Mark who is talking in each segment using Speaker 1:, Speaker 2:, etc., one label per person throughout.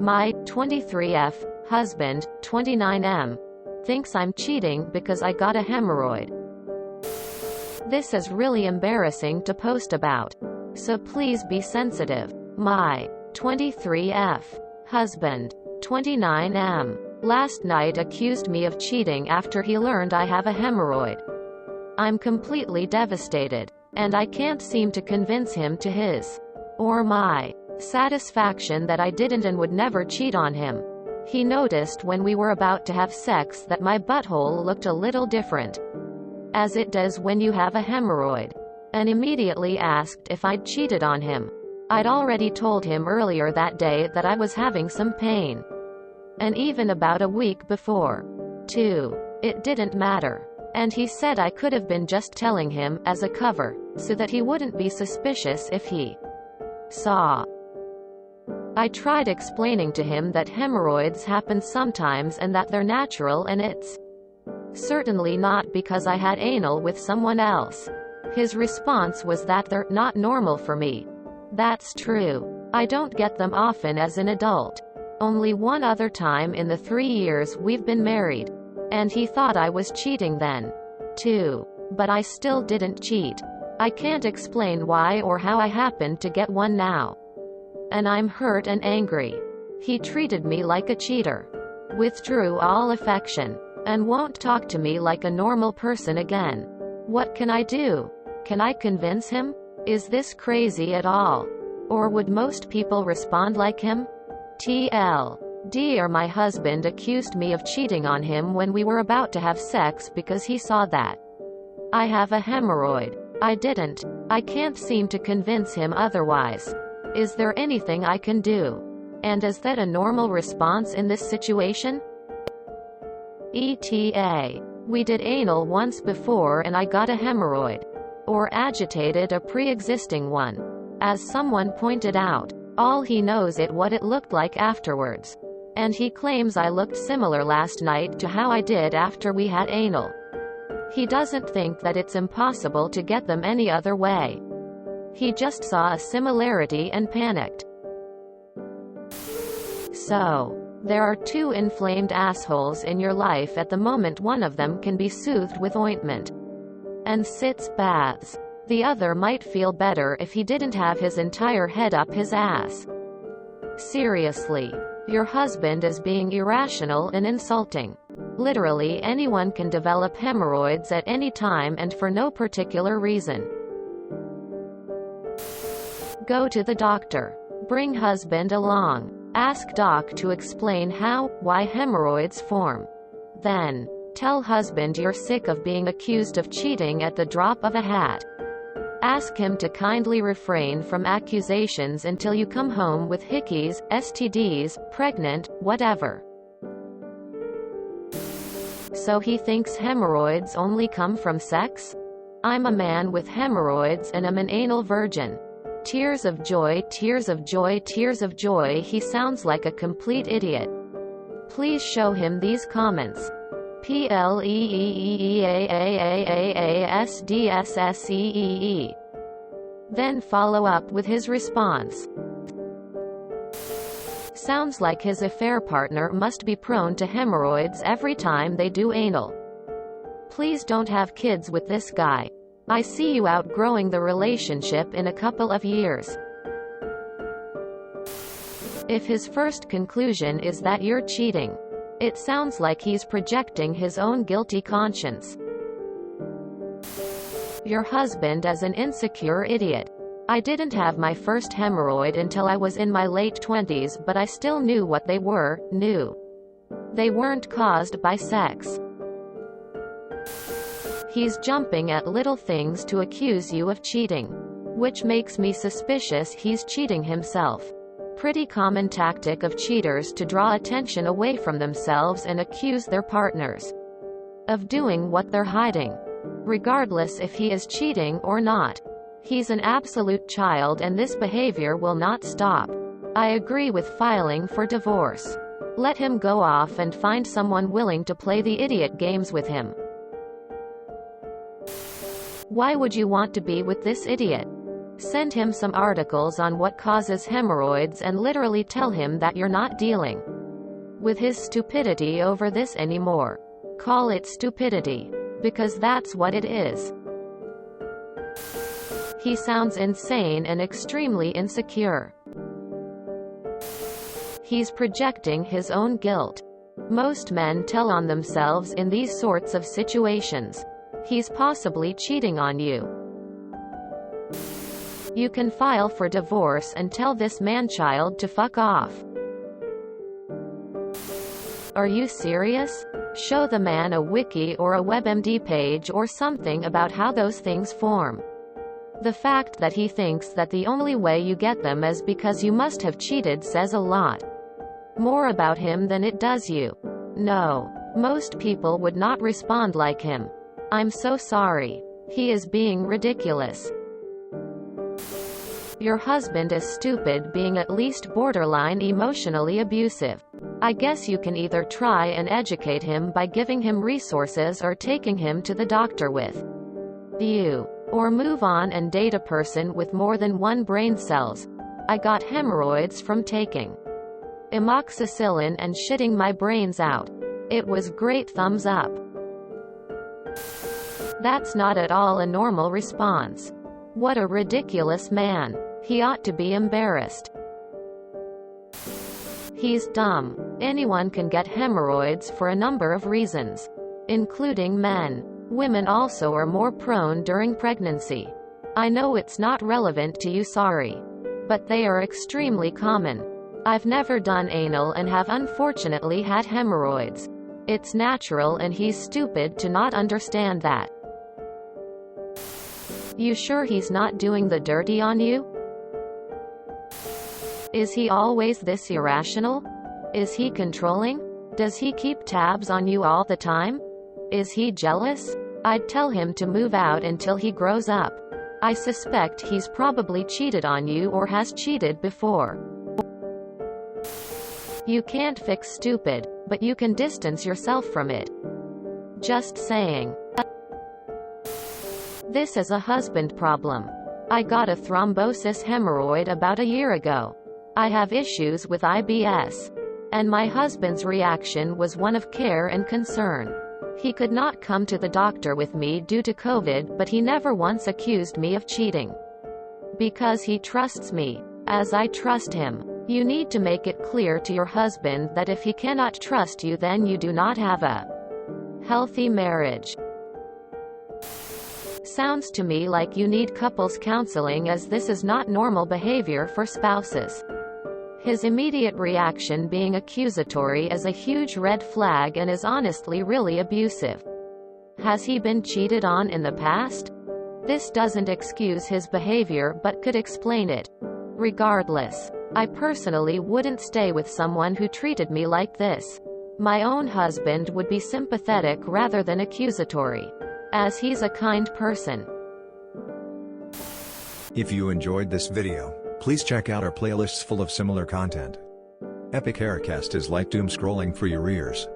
Speaker 1: My 23F husband, 29M, thinks I'm cheating because I got a hemorrhoid. This is really embarrassing to post about. So please be sensitive. My 23F husband, 29M, last night accused me of cheating after he learned I have a hemorrhoid. I'm completely devastated, and I can't seem to convince him to his or my satisfaction that I didn't and would never cheat on him. He noticed when we were about to have sex that my butthole looked a little different, as it does when you have a hemorrhoid, and immediately asked if I'd cheated on him. I'd already told him earlier that day that I was having some pain, and even about a week before, too. It didn't matter. And he said I could have been just telling him, as a cover, so that he wouldn't be suspicious if he saw. I tried explaining to him that hemorrhoids happen sometimes and that they're natural, and it's certainly not because I had anal with someone else. His response was that they're not normal for me. That's true. I don't get them often as an adult. Only one other time in the 3 years we've been married. And he thought I was cheating then, too. But I still didn't cheat. I can't explain why or how I happened to get one now. And I'm hurt and angry. He treated me like a cheater, withdrew all affection, and won't talk to me like a normal person again. What can I do? Can I convince him? Is this crazy at all? Or would most people respond like him? Dear, my husband accused me of cheating on him when we were about to have sex because he saw that I have a hemorrhoid. I didn't. I can't seem to convince him otherwise. Is there anything I can do? And is that a normal response in this situation? ETA. We did anal once before and I got a hemorrhoid. Or agitated a pre-existing one. As someone pointed out, all he knows is what it looked like afterwards. And he claims I looked similar last night to how I did after we had anal. He doesn't think that it's impossible to get them any other way. He just saw a similarity and panicked. So, there are two inflamed assholes in your life at the moment. One of them can be soothed with ointment and sitz baths. The other might feel better if he didn't have his entire head up his ass. Seriously. Your husband is being irrational and insulting. Literally anyone can develop hemorrhoids at any time and for no particular reason. Go to the doctor. Bring husband along. Ask doc to explain why hemorrhoids form. Then, tell husband you're sick of being accused of cheating at the drop of a hat. Ask him to kindly refrain from accusations until you come home with hickeys, STDs, pregnant, whatever. So he thinks hemorrhoids only come from sex? I'm a man with hemorrhoids and am an anal virgin. Tears of joy, tears of joy, tears of joy. He sounds like a complete idiot. Please show him these comments. PLEEEAAAAASDSSEEE. Then follow up with his response. Sounds like his affair partner must be prone to hemorrhoids every time they do anal. Please don't have kids with this guy. I see you outgrowing the relationship in a couple of years. If his first conclusion is that you're cheating, it sounds like he's projecting his own guilty conscience. Your husband is an insecure idiot. I didn't have my first hemorrhoid until I was in my late 20s, but I still knew what they were. They weren't caused by sex. He's jumping at little things to accuse you of cheating, which makes me suspicious he's cheating himself. Pretty common tactic of cheaters to draw attention away from themselves and accuse their partners of doing what they're hiding, regardless if he is cheating or not. He's an absolute child and this behavior will not stop. I agree with filing for divorce. Let him go off and find someone willing to play the idiot games with him. Why would you want to be with this idiot? Send him some articles on what causes hemorrhoids and literally tell him that you're not dealing with his stupidity over this anymore. Call it stupidity. Because that's what it is. He sounds insane and extremely insecure. He's projecting his own guilt. Most men tell on themselves in these sorts of situations. He's possibly cheating on you. You can file for divorce and tell this man-child to fuck off. Are you serious? Show the man a wiki or a WebMD page or something about how those things form. The fact that he thinks that the only way you get them is because you must have cheated says a lot more about him than it does you. No. Most people would not respond like him. I'm so sorry. He is being ridiculous. Your husband is stupid, being at least borderline emotionally abusive. I guess you can either try and educate him by giving him resources or taking him to the doctor with you. Or move on and date a person with more than one brain cells. I got hemorrhoids from taking amoxicillin and shitting my brains out. It was great, thumbs up. That's not at all a normal response. What a ridiculous man. He ought to be embarrassed. He's dumb. Anyone can get hemorrhoids for a number of reasons, including men. Women also are more prone during pregnancy. I know it's not relevant to you, sorry. But they are extremely common. I've never done anal and have unfortunately had hemorrhoids. It's natural and he's stupid to not understand that. You sure he's not doing the dirty on you? Is he always this irrational? Is he controlling? Does he keep tabs on you all the time? Is he jealous? I'd tell him to move out until he grows up. I suspect he's probably cheated on you or has cheated before. You can't fix stupid, but you can distance yourself from it. Just saying. This is a husband problem. I got a thrombosis hemorrhoid about a year ago. I have issues with IBS. And my husband's reaction was one of care and concern. He could not come to the doctor with me due to COVID, but he never once accused me of cheating. Because he trusts me, as I trust him. You need to make it clear to your husband that if he cannot trust you, then you do not have a healthy marriage. Sounds to me like you need couples counseling, as this is not normal behavior for spouses. His immediate reaction being accusatory is a huge red flag and is honestly really abusive. Has he been cheated on in the past? This doesn't excuse his behavior but could explain it. Regardless, I personally wouldn't stay with someone who treated me like this. My own husband would be sympathetic rather than accusatory, as he's a kind person.
Speaker 2: If you enjoyed this video, please check out our playlists full of similar content. Epic Haircast is like doom scrolling for your ears.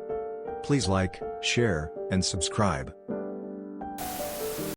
Speaker 2: Please like, share, and subscribe.